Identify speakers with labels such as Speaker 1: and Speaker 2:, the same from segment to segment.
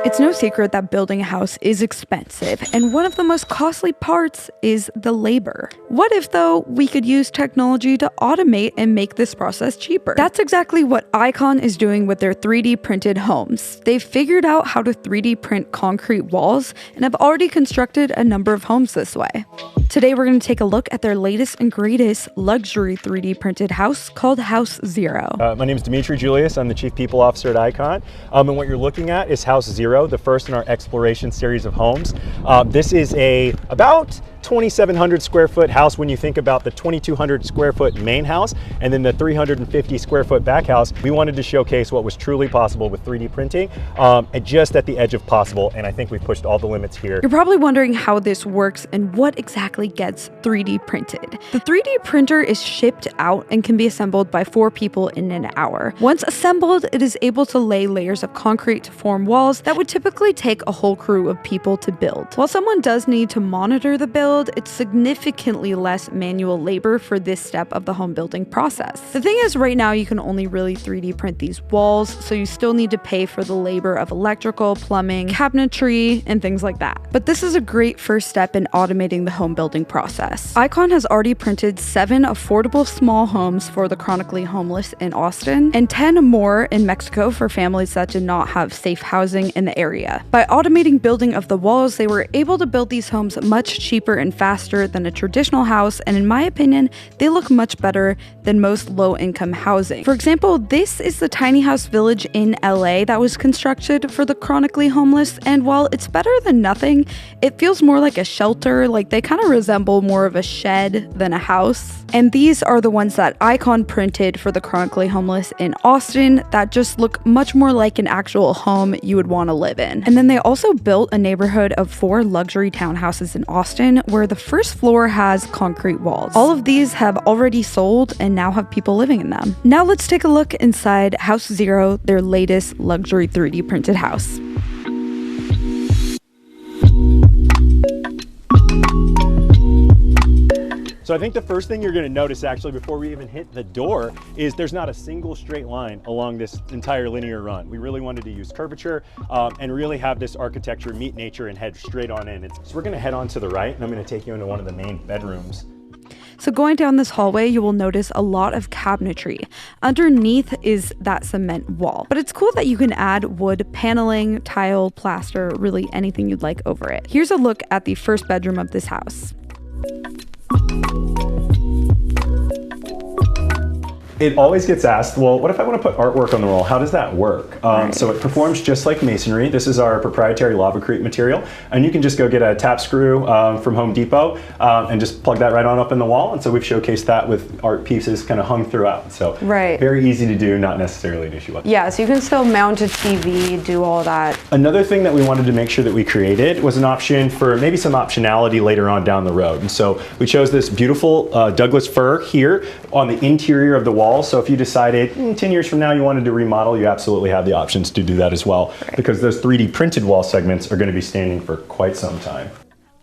Speaker 1: It's no secret that building a house is expensive, and one of the most costly parts is the labor. What if, though, we could use technology to automate and make this process cheaper? That's exactly what Icon is doing with their 3D printed homes. They've figured out how to 3D print concrete walls and have already constructed a number of homes this way. Today, we're going to take a look at their latest and greatest luxury 3D printed house called House Zero.
Speaker 2: My name is Dimitri Julius. I'm the Chief People Officer at Icon. And what you're looking at is House Zero, the first in our exploration series of homes. This is about 2,700 square foot house when you think about the 2,200 square foot main house and then the 350 square foot back house. We wanted to showcase what was truly possible with 3D printing just at the edge of possible, and I think we've pushed all the limits here.
Speaker 1: You're probably wondering how this works and what exactly gets 3D printed. The 3D printer is shipped out and can be assembled by 4 people in an hour. Once assembled, it is able to lay layers of concrete to form walls that would typically take a whole crew of people to build. While someone does need to monitor the build, it's significantly less manual labor for this step of the home building process. The thing is, right now you can only really 3D print these walls, so you still need to pay for the labor of electrical, plumbing, cabinetry, and things like that. But this is a great first step in automating the home building process. Icon has already printed 7 affordable small homes for the chronically homeless in Austin, and 10 more in Mexico for families that did not have safe housing in the area. By automating building of the walls, they were able to build these homes much cheaper and faster than a traditional house, and in my opinion, they look much better than most low-income housing. For example, this is the tiny house village in LA that was constructed for the chronically homeless, and while it's better than nothing, it feels more like a shelter. Like, they kind of resemble more of a shed than a house. And these are the ones that Icon printed for the chronically homeless in Austin that just look much more like an actual home you would want to live in. And then they also built a neighborhood of 4 luxury townhouses in Austin where the first floor has concrete walls. All of these have already sold and now have people living in them. Now let's take a look inside House Zero, their latest luxury 3D printed house.
Speaker 2: So I think the first thing you're going to notice, actually, before we even hit the door, is there's not a single straight line along this entire linear run. We really wanted to use curvature and really have this architecture meet nature and head straight on in. So we're going to head on to the right, and I'm going to take you into one of the main bedrooms.
Speaker 1: So going down this hallway, you will notice a lot of cabinetry. Underneath is that cement wall. But it's cool that you can add wood paneling, tile, plaster, really anything you'd like over it. Here's a look at the first bedroom of this house.
Speaker 2: It always gets asked, well, what if I want to put artwork on the wall? How does that work? So it performs just like masonry. This is our proprietary lavacrete material, and you can just go get a tap screw from Home Depot and just plug that right on up in the wall. And so we've showcased that with art pieces kind of hung throughout. So very easy to do, not necessarily an issue.
Speaker 1: Yeah, so you can still mount a TV, do all that.
Speaker 2: Another thing that we wanted to make sure that we created was an option for maybe some optionality later on down the road. And so we chose this beautiful Douglas fir here on the interior of the wall. So if you decided 10 years from now you wanted to remodel, you absolutely have the options to do that as well, because those 3D printed wall segments are going to be standing for quite some time.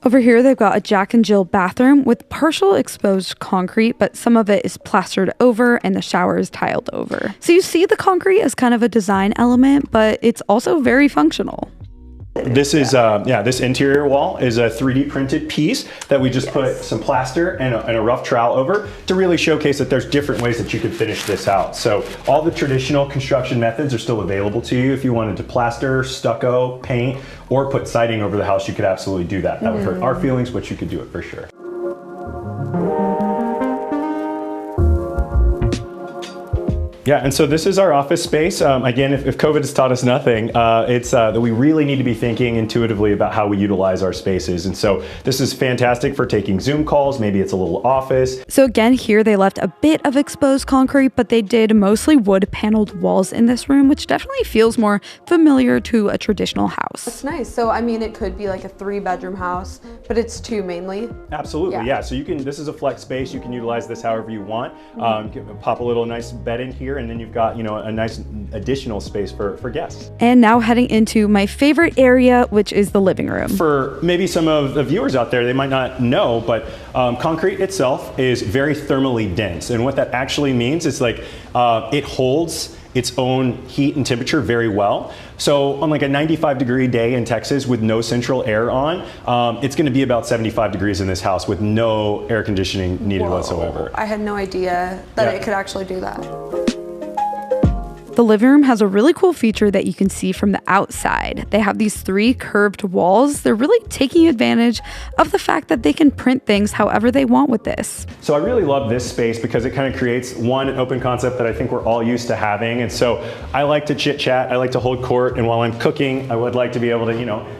Speaker 1: Over here, they've got a Jack and Jill bathroom with partial exposed concrete, but some of it is plastered over and the shower is tiled over. So you see the concrete as kind of a design element, but it's also very functional.
Speaker 2: This is, this interior wall is a 3D printed piece that we just put some plaster and a rough trowel over to really showcase that there's different ways that you could finish this out. So all the traditional construction methods are still available to you. If you wanted to plaster, stucco, paint, or put siding over the house, you could absolutely do that. That would hurt our feelings, but you could do it for sure. Yeah, and so this is our office space. Again, if COVID has taught us nothing, it's that we really need to be thinking intuitively about how we utilize our spaces. And so this is fantastic for taking Zoom calls. Maybe it's a little office.
Speaker 1: So again, here they left a bit of exposed concrete, but they did mostly wood paneled walls in this room, which definitely feels more familiar to a traditional house.
Speaker 3: That's nice. So I mean, it could be like a 3-bedroom house, but it's 2 mainly.
Speaker 2: Absolutely, yeah. So you can, this is a flex space. You can utilize this however you want. Pop a little nice bed in here, and then you've got, a nice additional space for guests.
Speaker 1: And now heading into my favorite area, which is the living room.
Speaker 2: For maybe some of the viewers out there, they might not know, but concrete itself is very thermally dense. And what that actually means is like it holds its own heat and temperature very well. So on like a 95-degree day in Texas with no central air on, it's going to be about 75 degrees in this house with no air conditioning needed whatsoever.
Speaker 3: I had no idea that it could actually do that.
Speaker 1: The living room has a really cool feature that you can see from the outside. They have these 3 curved walls. They're really taking advantage of the fact that they can print things however they want with this.
Speaker 2: So I really love this space because it kind of creates an open concept that I think we're all used to having. And so I like to chit chat, I like to hold court, and while I'm cooking, I would like to be able to,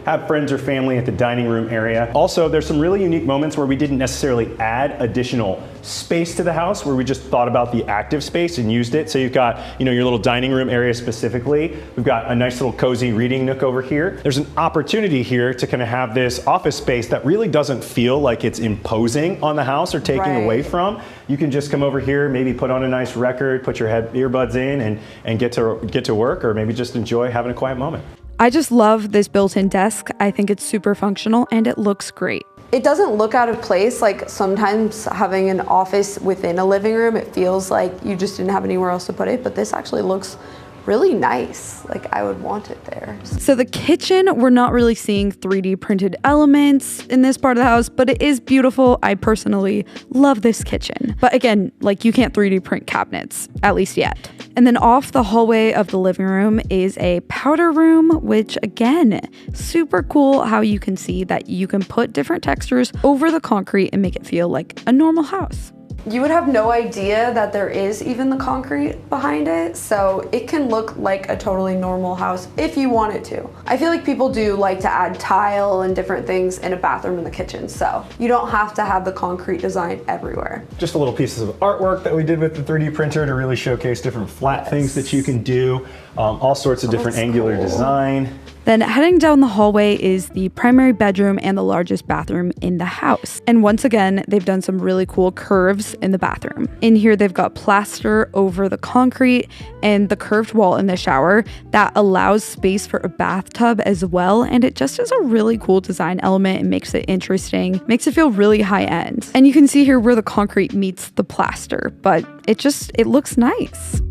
Speaker 2: have friends or family at the dining room area. Also, there's some really unique moments where we didn't necessarily add additional space to the house, where we just thought about the active space and used it. So you've got, your little dining room area specifically. We've got a nice little cozy reading nook over here. There's an opportunity here to kind of have this office space that really doesn't feel like it's imposing on the house or taking away from. You can just come over here, maybe put on a nice record, put your earbuds in and get to work, or maybe just enjoy having a quiet moment.
Speaker 1: I just love this built-in desk. I think it's super functional and it looks great.
Speaker 3: It doesn't look out of place. Like sometimes having an office within a living room, it feels like you just didn't have anywhere else to put it, but this actually looks really nice. Like I would want it there.
Speaker 1: So the kitchen, we're not really seeing 3D printed elements in this part of the house, but it is beautiful. I personally love this kitchen. But again, like you can't 3D print cabinets, at least yet. And then off the hallway of the living room is a powder room, which again, super cool how you can see that you can put different textures over the concrete and make it feel like a normal house.
Speaker 3: You would have no idea that there is even the concrete behind it, so it can look like a totally normal house if you wanted to. I feel like people do like to add tile and different things in a bathroom in the kitchen, so you don't have to have the concrete design everywhere.
Speaker 2: Just a little pieces of artwork that we did with the 3D printer to really showcase different flat things that you can do, all sorts of different angular design.
Speaker 1: Then heading down the hallway is the primary bedroom and the largest bathroom in the house. And once again, they've done some really cool curves in the bathroom. In here, they've got plaster over the concrete and the curved wall in the shower that allows space for a bathtub as well. And it just is a really cool design element. It makes it interesting, makes it feel really high end. And you can see here where the concrete meets the plaster, but it looks nice.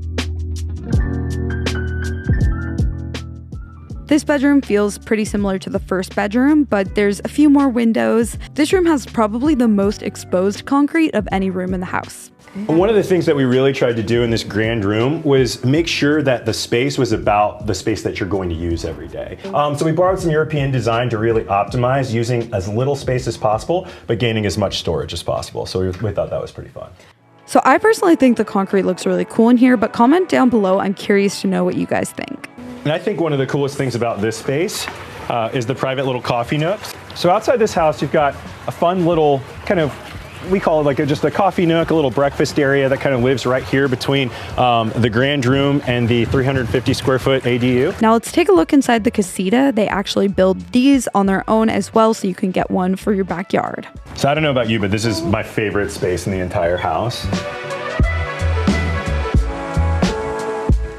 Speaker 1: This bedroom feels pretty similar to the first bedroom, but there's a few more windows. This room has probably the most exposed concrete of any room in the house.
Speaker 2: One of the things that we really tried to do in this grand room was make sure that the space was about the space that you're going to use every day. So we borrowed some European design to really optimize using as little space as possible, but gaining as much storage as possible. So we thought that was pretty fun.
Speaker 1: So I personally think the concrete looks really cool in here, but comment down below. I'm curious to know what you guys think.
Speaker 2: And I think one of the coolest things about this space is the private little coffee nooks. So outside this house, you've got a fun little kind of, we call it like just a coffee nook, a little breakfast area that kind of lives right here between the grand room and the 350 square foot ADU.
Speaker 1: Now let's take a look inside the casita. They actually build these on their own as well, so you can get one for your backyard.
Speaker 2: So I don't know about you, but this is my favorite space in the entire house.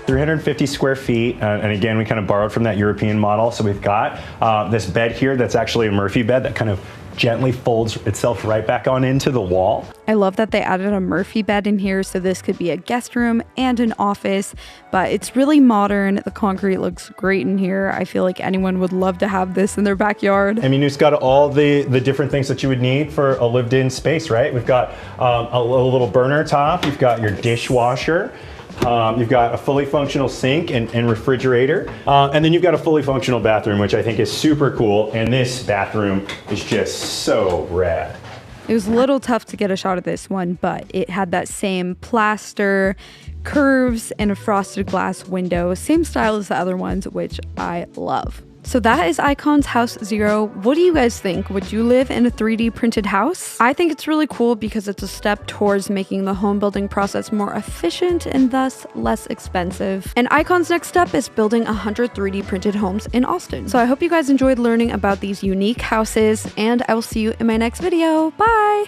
Speaker 2: 350 square feet, and again, we kind of borrowed from that European model. So we've got this bed here that's actually a Murphy bed that kind of gently folds itself right back on into the wall.
Speaker 1: I love that they added a Murphy bed in here, so this could be a guest room and an office, but it's really modern. The concrete looks great in here. I feel like anyone would love to have this in their backyard.
Speaker 2: I mean, it's got all the different things that you would need for a lived-in space, right? We've got a little burner top. You've got your dishwasher. You've got a fully functional sink and refrigerator, and then you've got a fully functional bathroom, which I think is super cool. And this bathroom is just so rad.
Speaker 1: It was a little tough to get a shot of this one, but it had that same plaster, curves, and a frosted glass window, same style as the other ones, which I love. So that is Icon's House Zero. What do you guys think? Would you live in a 3D printed house? I think it's really cool because it's a step towards making the home building process more efficient and thus less expensive. And Icon's next step is building 100 3D printed homes in Austin. So I hope you guys enjoyed learning about these unique houses, and I will see you in my next video. Bye!